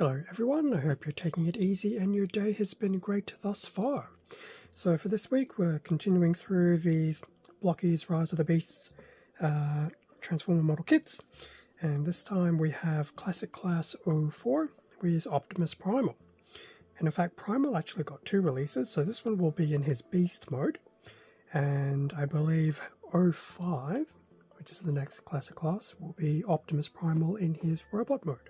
Hello everyone, I hope you're taking it easy and your day has been great thus far. So for this week we're continuing through the Blokees Rise of the Beasts Transformer model kits, and this time we have Classic Class 04 with Optimus Primal. And in fact Primal actually got two releases, so this one will be in his Beast mode, and I believe 05, which is the next Classic Class, will be Optimus Primal in his Robot mode.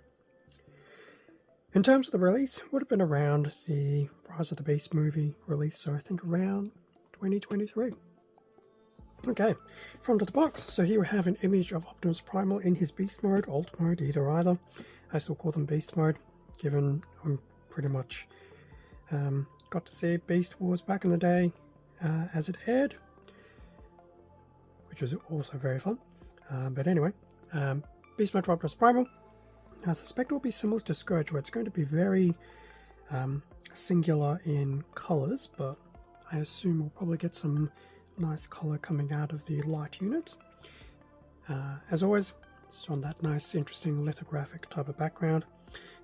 In terms of the release, it would have been around the Rise of the Beast movie release, so I think around 2023. Okay, front of the box, so here we have an image of Optimus Primal in his Beast mode, Alt mode, either. I still call them Beast mode, given I'm pretty much got to see Beast Wars back in the day as it aired, which was also very fun. But anyway, Beast mode for Optimus Primal. I suspect it will be similar to Scourge, where it's going to be very singular in colours, but I assume we'll probably get some nice colour coming out of the light unit. As always, it's on that nice, interesting lithographic type of background.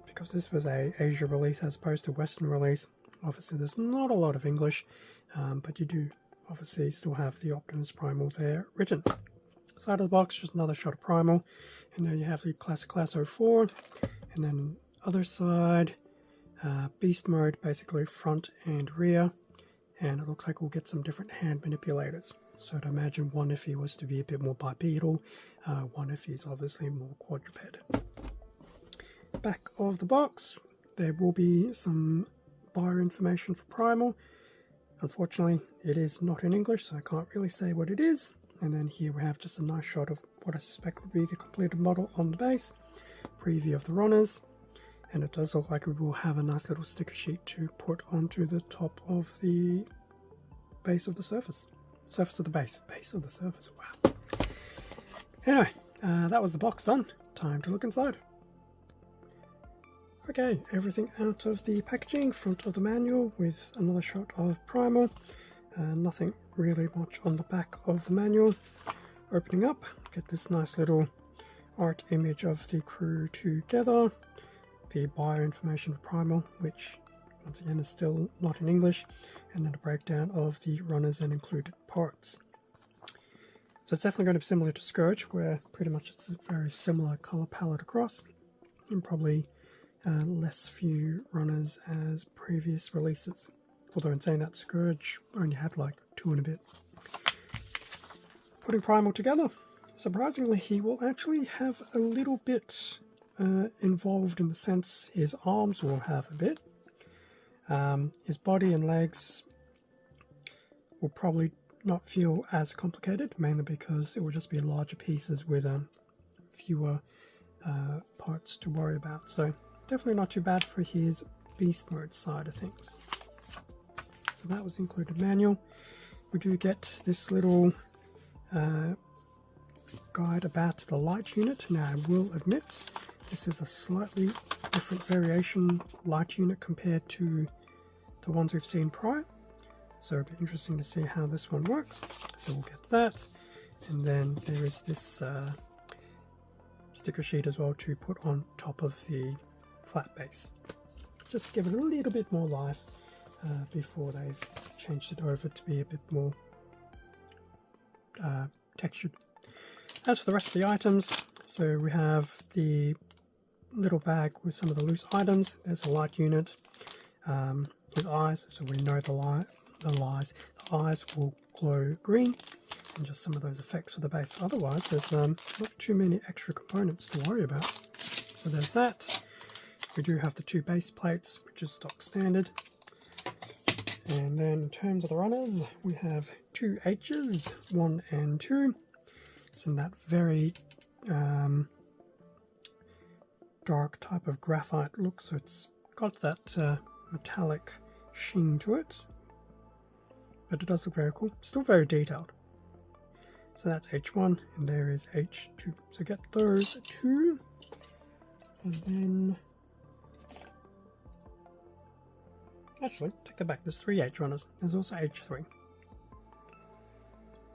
Because this was a Asia release as opposed to Western release, obviously there's not a lot of English, but you do obviously still have the Optimus Primal there written. Side of the box, just another shot of Primal, and there you have the Classic Class 04, and then other side, Beast mode, basically front and rear, and it looks like we'll get some different hand manipulators. So I'd imagine one if he was to be a bit more bipedal, one if he's obviously more quadruped. Back of the box, there will be some buyer information for Primal. Unfortunately, it is not in English, so I can't really say what it is. And then here we have just a nice shot of what I suspect would be the completed model on the base, preview of the runners, and it does look like we will have a nice little sticker sheet to put onto the top of the base of the surface. Surface of the base. Base of the surface. Wow. Anyway, that was the box done. Time to look inside. Okay, everything out of the packaging, front of the manual with another shot of Primal. Nothing really much on the back of the manual. Opening up, get this nice little art image of the crew together. The bio information for Primal, which once again is still not in English, and then a breakdown of the runners and included parts. So it's definitely going to be similar to Scourge, where pretty much it's a very similar colour palette across, and probably less few runners as previous releases. Although in saying that, Scourge only had like 2 and a bit. Putting Primal together, surprisingly he will actually have a little bit involved, in the sense his arms will have a bit. His body and legs will probably not feel as complicated, mainly because it will just be larger pieces with fewer parts to worry about. So definitely not too bad for his Beast mode side of things. So that was included manual. We do get this little guide about the light unit. Now I will admit this is a slightly different variation light unit compared to the ones we've seen prior. So it'll be interesting to see how this one works. So we'll get that. And then there is this sticker sheet as well to put on top of the flat base. Just to give it a little bit more life. Before they've changed it over to be a bit more textured. As for the rest of the items, so we have the little bag with some of the loose items. There's a light unit, his eyes, so we know the eyes will glow green, and just some of those effects for the base. Otherwise, there's not too many extra components to worry about. So there's that. We do have the 2 base plates, which is stock standard. And then in terms of the runners, we have 2 H's, 1 and 2. It's in that very dark type of graphite look, so it's got that metallic sheen to it. But it does look very cool, still very detailed. So that's H1, and there is H2. So get those 2, and then... Actually, take that back, there's 3 H runners, there's also H3.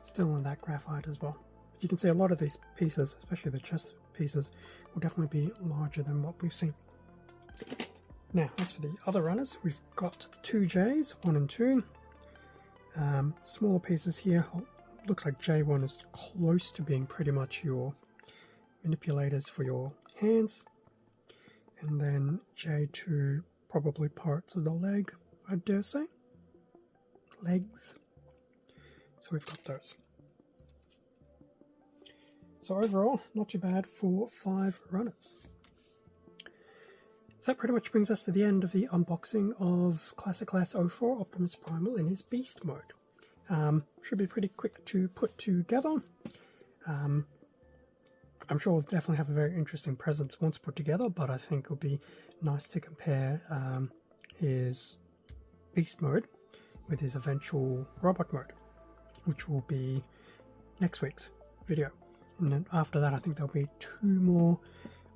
Still on that graphite as well. But you can see a lot of these pieces, especially the chest pieces, will definitely be larger than what we've seen. Now, as for the other runners, we've got the two J's, 1 and 2. Smaller pieces here. Looks like J1 is close to being pretty much your manipulators for your hands. And then J2, probably parts of the leg, I dare say. Legs. So we've got those. So overall, not too bad for 5 runners. So that pretty much brings us to the end of the unboxing of Classic Class 04 Optimus Primal in his Beast mode. Should be pretty quick to put together. I'm sure we'll definitely have a very interesting presence once put together, but I think it'll be nice to compare his Beast mode with his eventual Robot mode, which will be next week's video. And then after that, I think there'll be 2 more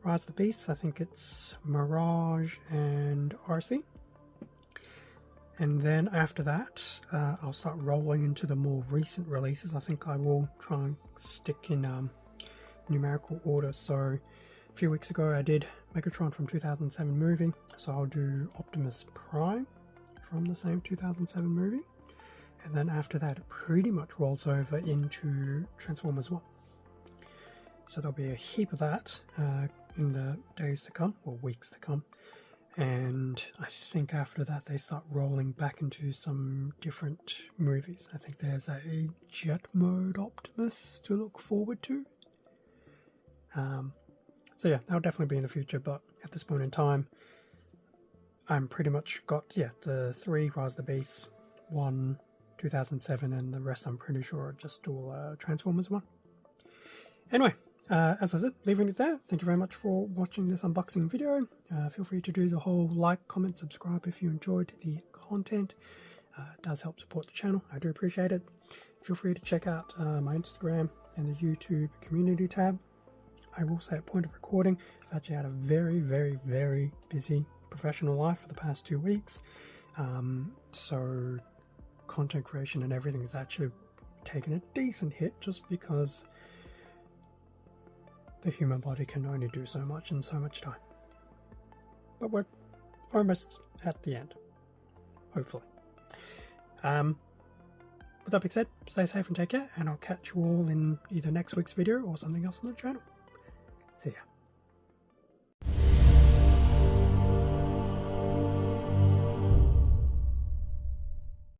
Rise of the Beasts. I think it's Mirage and RC. And then after that, I'll start rolling into the more recent releases. I think I will try and stick in numerical order. So a few weeks ago I did Megatron from 2007 movie, so I'll do Optimus Prime from the same 2007 movie. And then after that, it pretty much rolls over into Transformers 1. So there'll be a heap of that in the days to come, or weeks to come. And I think after that they start rolling back into some different movies. I think there's a Jet Mode Optimus to look forward to. So yeah, that'll definitely be in the future, but at this point in time, I'm pretty much got, the 3 Rise of the Beasts, 1 2007, and the rest I'm pretty sure are just all Transformers 1. Anyway, as I said, leaving it there. Thank you very much for watching this unboxing video. Feel free to do the whole like, comment, subscribe if you enjoyed the content. It does help support the channel. I do appreciate it. Feel free to check out my Instagram and the YouTube community tab. I will say at point of recording, I've actually had a very, very, very busy professional life for the past 2 weeks. So content creation and everything has actually taken a decent hit just because the human body can only do so much in so much time. But we're almost at the end, hopefully. With that being said, stay safe and take care, and I'll catch you all in either next week's video or something else on the channel. See ya.